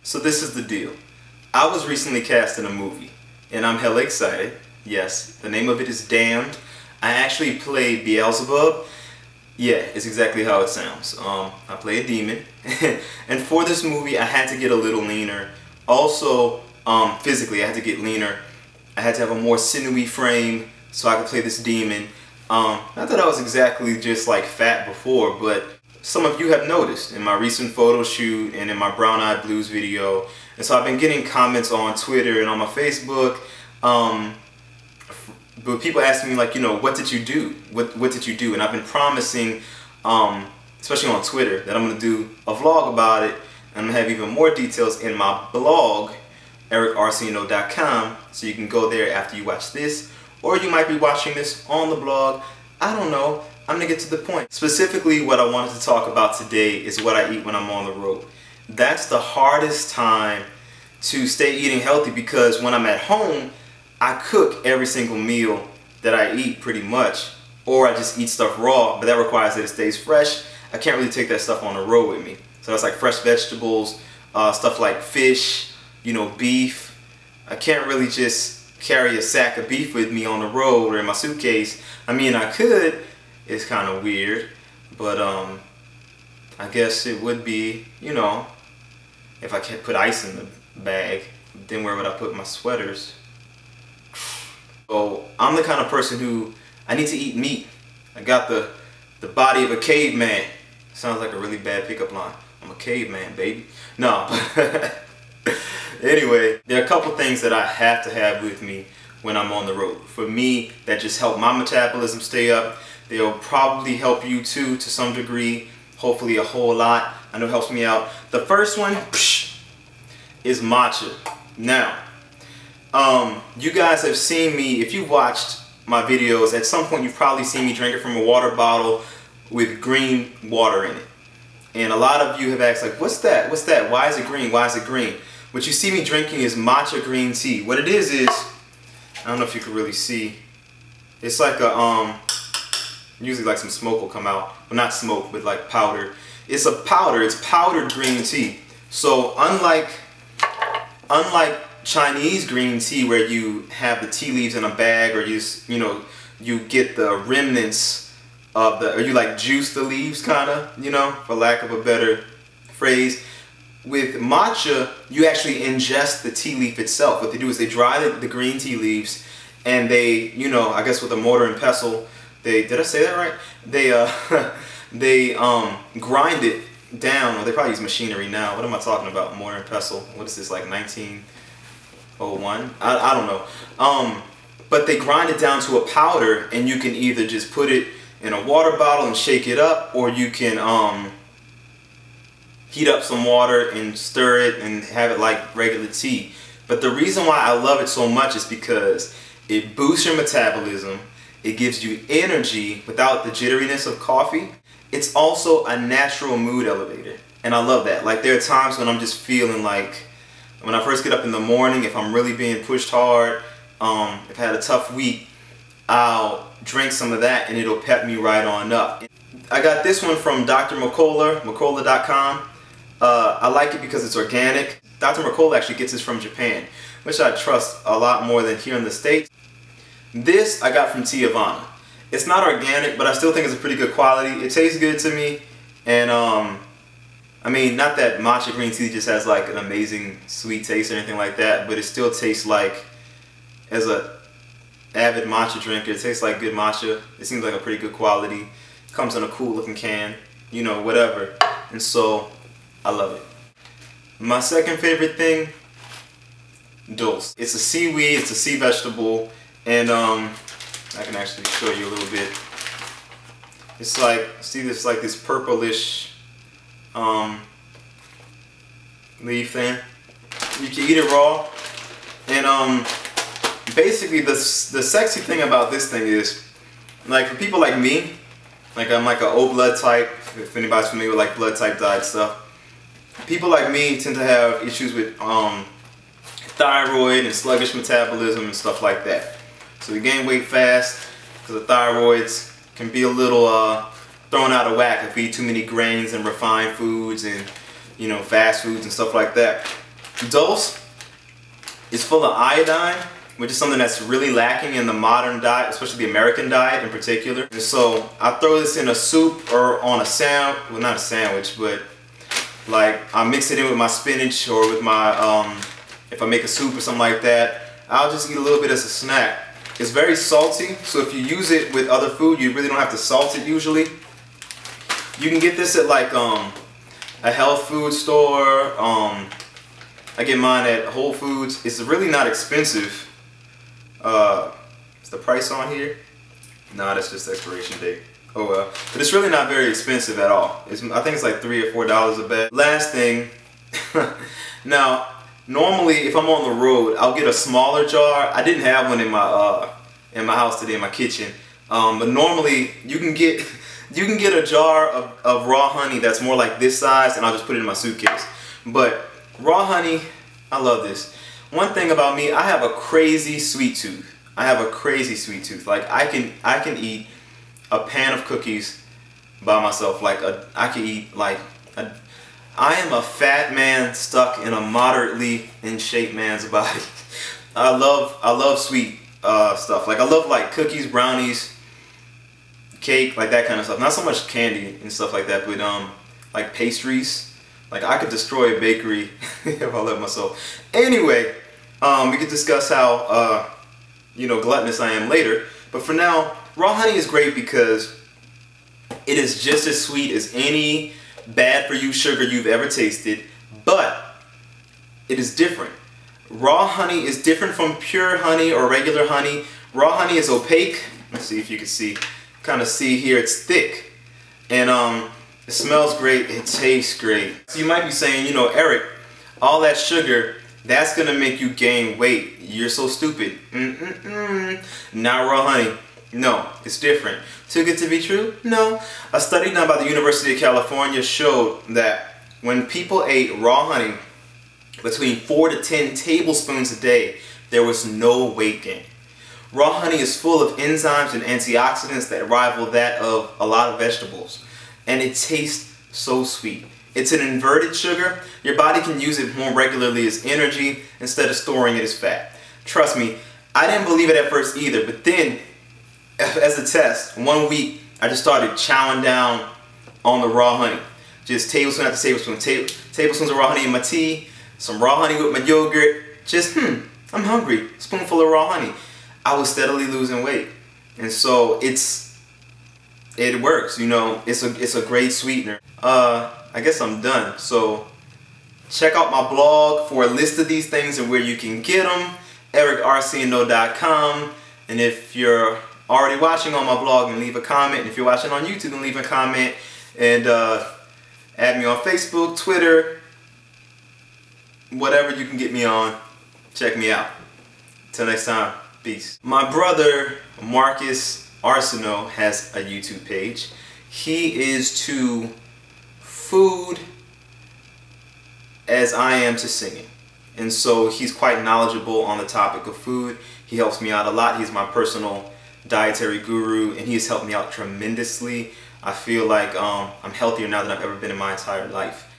So this is the deal. I was recently cast in a movie, and I'm hella excited. Yes, the name of it is Damned. I actually played Beelzebub. Yeah, it's exactly how it sounds. I play a demon. And for this movie, I had to get a little leaner. Also, physically, I had to get leaner. I had to have a more sinewy frame so I could play this demon. Not that I was exactly just like fat before, but some of you have noticed in my recent photo shoot and in my Brown Eyed Blues video. And so I've been getting comments on Twitter and on my Facebook, but people asking me like, you know, what did you do? What did you do? And I've been promising, especially on Twitter, that I'm going to do a vlog about it. And I'm going to have even more details in my blog, ericarcino.com, so you can go there after you watch this. Or you might be watching this on the blog. I don't know. I'm going to get to the point. Specifically, what I wanted to talk about today is what I eat when I'm on the road. That's the hardest time to stay eating healthy, because when I'm at home, I cook every single meal that I eat pretty much, or I just eat stuff raw, but that requires that it stays fresh. I can't really take that stuff on the road with me. So that's like fresh vegetables, stuff like fish, you know, beef. I can't really just carry a sack of beef with me on the road or in my suitcase. I mean, I could. It's kind of weird, but I guess it would be, you know, if I can't put ice in the bag, then where would I put my sweaters? So I'm the kind of person who, I need to eat meat. I got the body of a caveman. Sounds like a really bad pickup line. I'm a caveman, baby. No, anyway, there are a couple things that I have to have with me when I'm on the road. For me, that just help my metabolism stay up. They'll probably help you too, to some degree, hopefully a whole lot. I know it helps me out. The first one is matcha. Now, you guys have seen me, if you've watched my videos, at some point you've probably seen me drink it from a water bottle with green water in it. And a lot of you have asked, like, what's that? What's that? Why is it green? Why is it green? What you see me drinking is matcha green tea. What it is, I don't know if you can really see. It's like a, usually like some smoke will come out. Well, not smoke, but like powder. It's a powder. It's powdered green tea. So unlike Chinese green tea, where you have the tea leaves in a bag, or you know, you get the remnants of the, or you like juice the leaves, kind of, you know, for lack of a better phrase. With matcha, you actually ingest the tea leaf itself. What they do is they dry the green tea leaves, and they, you know, I guess with a mortar and pestle, did I say that right? They grind it down. Well, they probably use machinery now. What am I talking about? Mortar and pestle. What is this, like 1901? I don't know. But they grind it down to a powder, and you can either just put it in a water bottle and shake it up, or you can heat up some water and stir it and have it like regular tea. But the reason why I love it so much is because it boosts your metabolism. It gives you energy without the jitteriness of coffee. It's also a natural mood elevator, and I love that. Like, there are times when I'm just feeling like, when I first get up in the morning, if I'm really being pushed hard, if I had a tough week, I'll drink some of that and it'll pep me right on up. I got this one from Dr. McCullough, McCullough.com. I like it because it's organic. Dr. McCullough actually gets this from Japan, which I trust a lot more than here in the States. This I got from Teavana. It's not organic, but I still think it's a pretty good quality. It tastes good to me, and I mean, not that matcha green tea just has like an amazing sweet taste or anything like that, but it still tastes like, as a avid matcha drinker, it tastes like good matcha. It seems like a pretty good quality. It comes in a cool looking can, you know, whatever. And so, I love it. My second favorite thing, dulse. It's a seaweed, it's a sea vegetable, and I can actually show you a little bit. It's like, see this, like this purplish leaf thing. You can eat it raw, and basically the sexy thing about this thing is, like, for people like me, like I'm like an O blood type, if anybody's familiar with like blood type diet stuff. People like me tend to have issues with thyroid and sluggish metabolism and stuff like that. So we gain weight fast because the thyroids can be a little thrown out of whack if we eat too many grains and refined foods and, you know, fast foods and stuff like that. Dose is full of iodine, which is something that's really lacking in the modern diet, especially the American diet in particular. And so I throw this in a soup or on a sandwich, well, not a sandwich, but like I mix it in with my spinach or with my, if I make a soup or something like that, I'll just eat a little bit as a snack. It's very salty, so if you use it with other food, you really don't have to salt it usually. You can get this at like a health food store. I get mine at Whole Foods. It's really not expensive. Is the price on here? No, that's just the expiration date. Oh well. But it's really not very expensive at all. I think it's like $3 or $4 a bag. Last thing. Now, normally if I'm on the road, I'll get a smaller jar. I didn't have one in my house today, in my kitchen. But normally you can get a jar of raw honey that's more like this size, and I'll just put it in my suitcase. But raw honey, I love this. One thing about me, I have a crazy sweet tooth. Like I can eat a pan of cookies by myself. I can eat like I am a fat man stuck in a moderately in shape man's body. I love sweet stuff. Like I love like cookies, brownies, cake, like that kind of stuff. Not so much candy and stuff like that, but like pastries. Like I could destroy a bakery if I let myself. Anyway, we could discuss how gluttonous I am later. But for now, raw honey is great because it is just as sweet as any bad for you sugar you've ever tasted, but it is different. Raw honey is different from pure honey or regular honey. Raw honey is opaque. Let's see if you can see. Kind of see here, it's thick, and it smells great, it tastes great. So you might be saying, Eric, all that sugar, that's gonna make you gain weight. You're so stupid. Not raw honey. No, it's different. Too good to be true? No. A study done by the University of California showed that when people ate raw honey between 4 to 10 tablespoons a day, there was no weight gain. Raw honey is full of enzymes and antioxidants that rival that of a lot of vegetables. And it tastes so sweet. It's an inverted sugar. Your body can use it more regularly as energy instead of storing it as fat. Trust me, I didn't believe it at first either, but then as a test, 1 week, I just started chowing down on the raw honey. Just tablespoon after tablespoon. Tablespoons of raw honey in my tea, some raw honey with my yogurt. Just, I'm hungry. Spoonful of raw honey. I was steadily losing weight. And so it works, it's a great sweetener. I guess I'm done. So check out my blog for a list of these things and where you can get them. EricRCNO.com. And if you're already watching on my blog, then leave a comment. And if you're watching on YouTube, then leave a comment. And add me on Facebook, Twitter, whatever you can get me on. Check me out. Till next time, peace. My brother, Marcus Arsenault, has a YouTube page. He is to food as I am to singing. And so he's quite knowledgeable on the topic of food. He helps me out a lot. He's my personal dietary guru, and he has helped me out tremendously. I feel like I'm healthier now than I've ever been in my entire life.